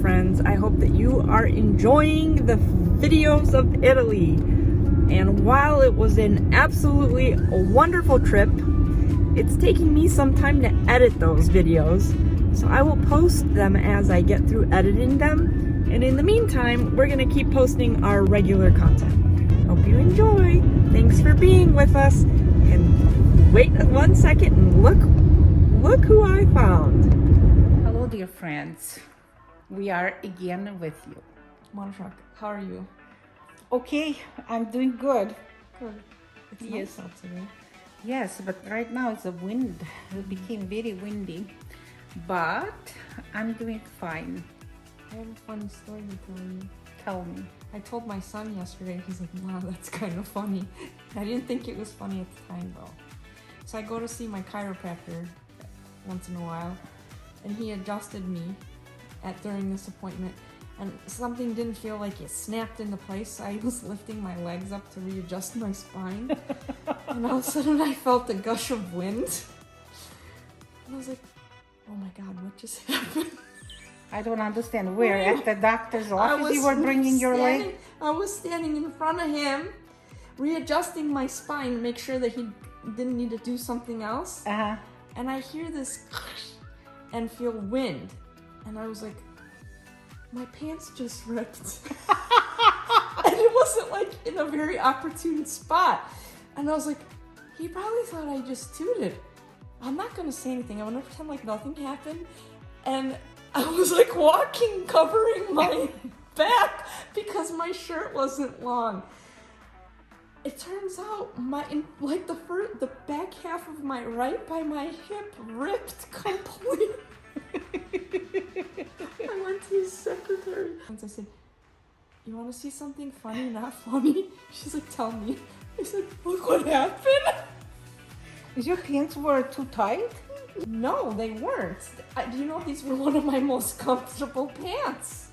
friends. I hope that you are enjoying the videos of Italy. And while it was an absolutely wonderful trip, it's taking me some time to edit those videos. So I will post them as I get through editing them. And in the meantime, we're gonna keep posting our regular content. Hope you enjoy. Thanks for being with us. And wait 1 second and look who I found. Hello, dear friends. We are again with you. Montreal, how are you? Okay, I'm doing good. Good. It's Yes. nice out today. Yes, but right now it's a wind. It became very windy, but I'm doing fine. I have a funny story to tell you. Tell me. I told my son yesterday, he's like, "Wow, that's kind of funny." I didn't think it was funny at the time though. So I go to see my chiropractor once in a while, and he adjusted me during this appointment, and something didn't feel like it snapped into place. I was lifting my legs up to readjust my spine, and all of a sudden I felt a gush of wind. And I was like, "Oh my God, what just happened?" I don't understand. Where? At the doctor's I office you were bringing your leg? I was standing in front of him, readjusting my spine to make sure that he didn't need to do something else. Uh-huh. And I hear this and feel wind. And I was like, my pants just ripped. And it wasn't like in a very opportune spot. And I was like, he probably thought I just tooted. I'm not gonna say anything. I'm gonna pretend like nothing happened. And I was like walking, covering my back because my shirt wasn't long. It turns out the back half of my right by my hip ripped completely. I went to his secretary and I said, "You want to see something funny, not funny?" She's like, "Tell me." I said, "Look what happened." Is your pants were too tight? No, they weren't. Do you know these were one of my most comfortable pants?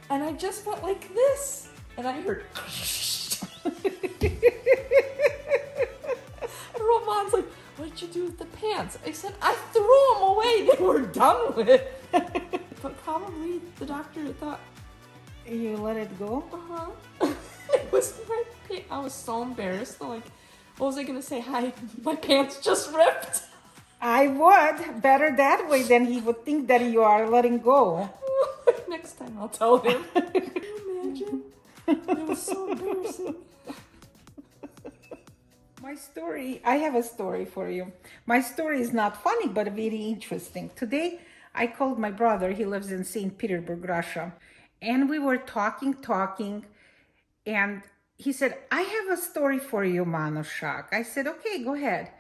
And I just went like this, and I heard. And Roman's like, "What did you do with the pants?" I said, "I threw them away. They were done with." But probably the doctor thought, You let it go? It was my pants. I was so embarrassed. Like, what was I gonna say? Hi, my pants just ripped. I would. Better that way than he would think that you are letting go. Next time I'll tell him. Can you imagine? It was so embarrassing. I have a story for you. My story is not funny, but very interesting. Today, I called my brother. He lives in St. Petersburg, Russia. And we were talking. And he said, "I have a story for you, Manushak." I said, "Okay, go ahead."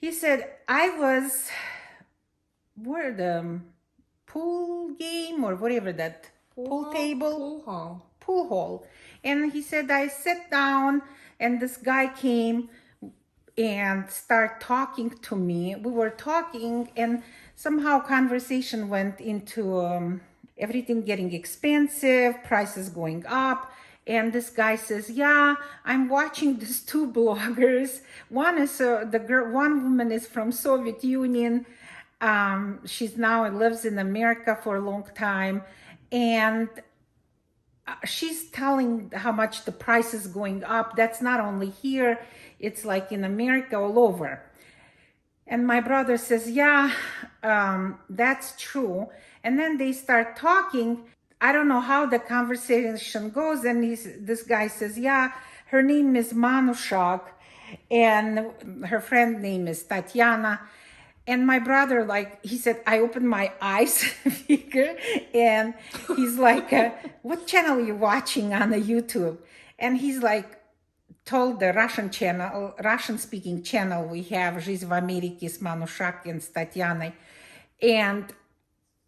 He said, where the pool game or whatever that pool table, pool hall. And he said, I sat down and this guy came and started talking to me. We were talking and somehow conversation went into everything getting expensive, prices going up. And this guy says, "Yeah, I'm watching these two bloggers. One is one woman is from Soviet Union. She's now lives in America for a long time, and she's telling how much the price is going up. That's not only here; it's like in America all over." And my brother says, "Yeah, that's true." And then they start talking. I don't know how the conversation goes, and this guy says, "Yeah, her name is Manushak, and her friend name is Tatiana." And my brother, he said, I opened my eyes, and he's like, "What channel are you watching on the YouTube?" And he's like, told the Russian-speaking channel we have, "Жизнь в Америке с Manushak and Tatiana." And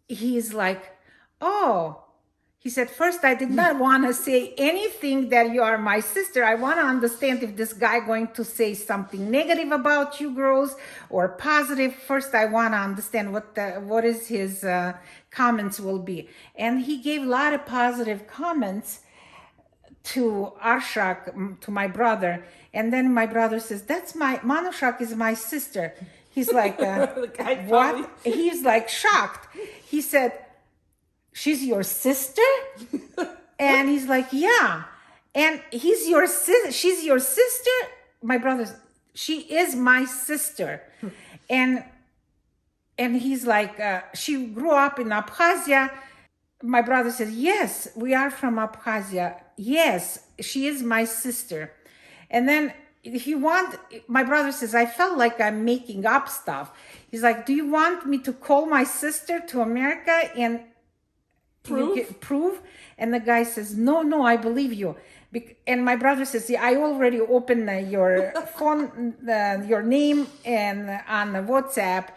he's like, "Oh." He said, "First, I did not want to say anything that you are my sister. I want to understand if this guy going to say something negative about you girls or positive. First, I want to understand what is his comments will be." And he gave a lot of positive comments to Arshak, to my brother. And then my brother says, Manushak is my sister. He's like, what? He's like shocked. He said, she's your sister? And he's like, yeah. And she's your sister? My brother, she is my sister. And he's like, she grew up in Abkhazia. My brother says, yes, we are from Abkhazia. Yes, she is my sister. And then my brother says, I felt like I'm making up stuff. He's like, do you want me to call my sister to America and prove? And the guy says, no, I believe you. And my brother says, yeah, I already opened your phone, your name and on the WhatsApp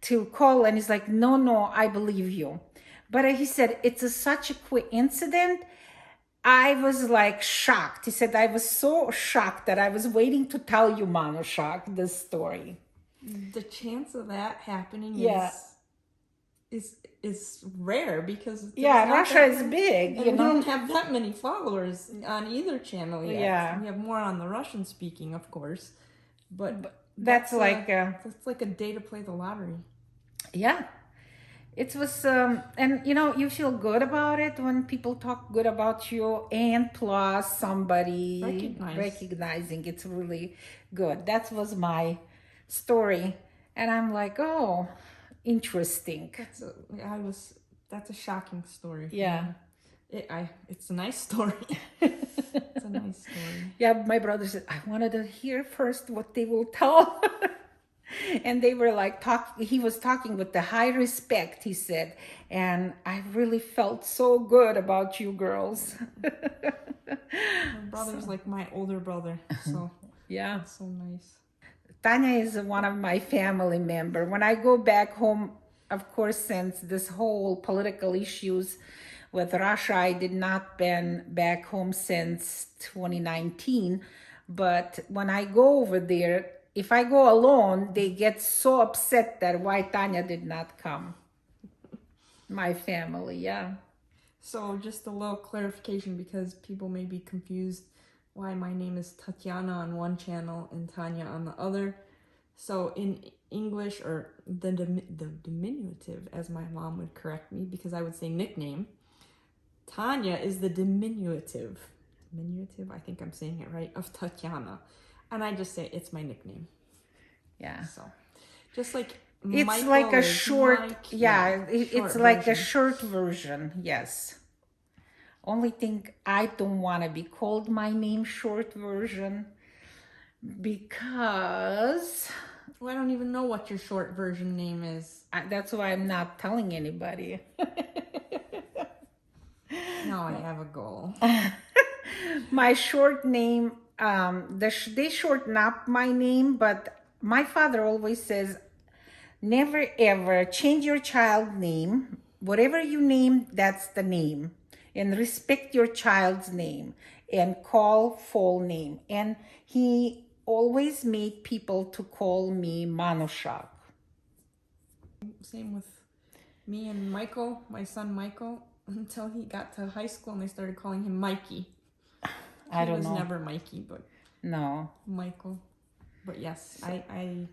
to call. And he's like, no, I believe you. But he said, it's such a coincidence. I was like shocked. He said, I was so shocked that I was waiting to tell you, Manushak, this story. The chance of that happening is rare because Russia is big. And we don't have that many followers on either channel yet. Yeah. We have more on the Russian speaking, of course. But that's like a day to play the lottery. Yeah. It was, and you feel good about it when people talk good about you, and plus somebody recognizing it's really good. That was my story. And I'm like, oh, interesting. That's a shocking story. Yeah. It's a nice story. It's a nice story. Yeah, my brother said, I wanted to hear first what they will tell. And they were like he was talking with the high respect, he said, and I really felt so good about you girls. My brother's like my older brother, so yeah, that's so nice. Tanya is one of my family member. When I go back home, of course, since this whole political issues with Russia, I did not been back home since 2019. But when I go over there, if I go alone, they get so upset that why Tanya did not come. My family, yeah. So just a little clarification, because people may be confused why my name is Tatiana on one channel and Tanya on the other. So in English, or the diminutive, as my mom would correct me, because I would say nickname, Tanya is the diminutive, I think I'm saying it right, of Tatiana. And I just say it's my nickname. Yeah. So, just like it's Michael like a short, Mike, it's like a short version. Yes. Only thing, I don't want to be called my name short version because I don't even know what your short version name is. That's why I'm not telling anybody. Now I have a goal. My short name. They shorten up my name, but my father always says, never ever change your child name. Whatever you name, that's the name. And respect your child's name and call full name. And he always made people to call me Manushak. Same with me and Michael, my son Michael, until he got to high school and they started calling him Mikey. I don't know. He was never Mikey, but no, Michael. But yes, I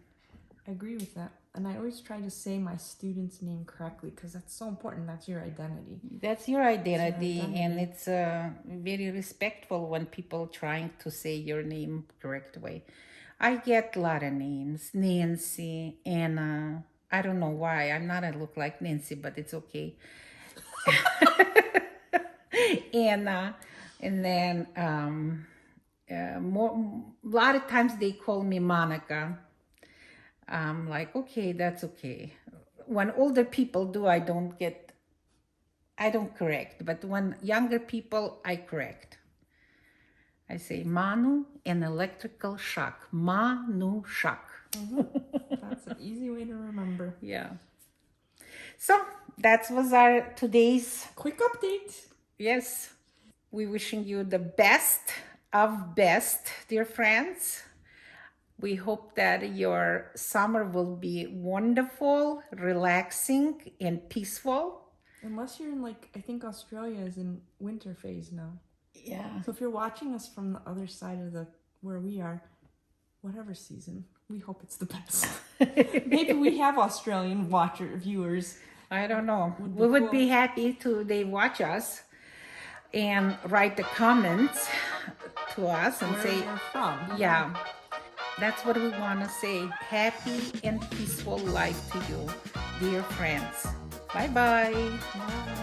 agree with that. And I always try to say my student's name correctly because that's so important. That's your identity. That's your identity. And it's very respectful when people trying to say your name correct way. I get a lot of names. Nancy, Anna. I don't know why. I'm not a look like Nancy, but it's okay. Anna. And then a lot of times they call me Monica. I'm like, okay, that's okay. When older people do, I don't correct. But when younger people, I correct. I say Manu, an electrical shock. Manu shock. Mm-hmm. That's an easy way to remember. Yeah. So that was our today's quick update. Yes. We're wishing you the best of best, dear friends. We hope that your summer will be wonderful, relaxing, and peaceful. Unless you're in, like, I think Australia is in winter phase now. Yeah. So if you're watching us from the other side of where we are, whatever season, we hope it's the best. Maybe we have Australian viewers. I don't know. Would be We would cool. be happy to they watch us and write the comments to us and Where say, you're from. yeah, that's what we want to say. Happy and peaceful life to you, dear friends. Bye-bye. Bye.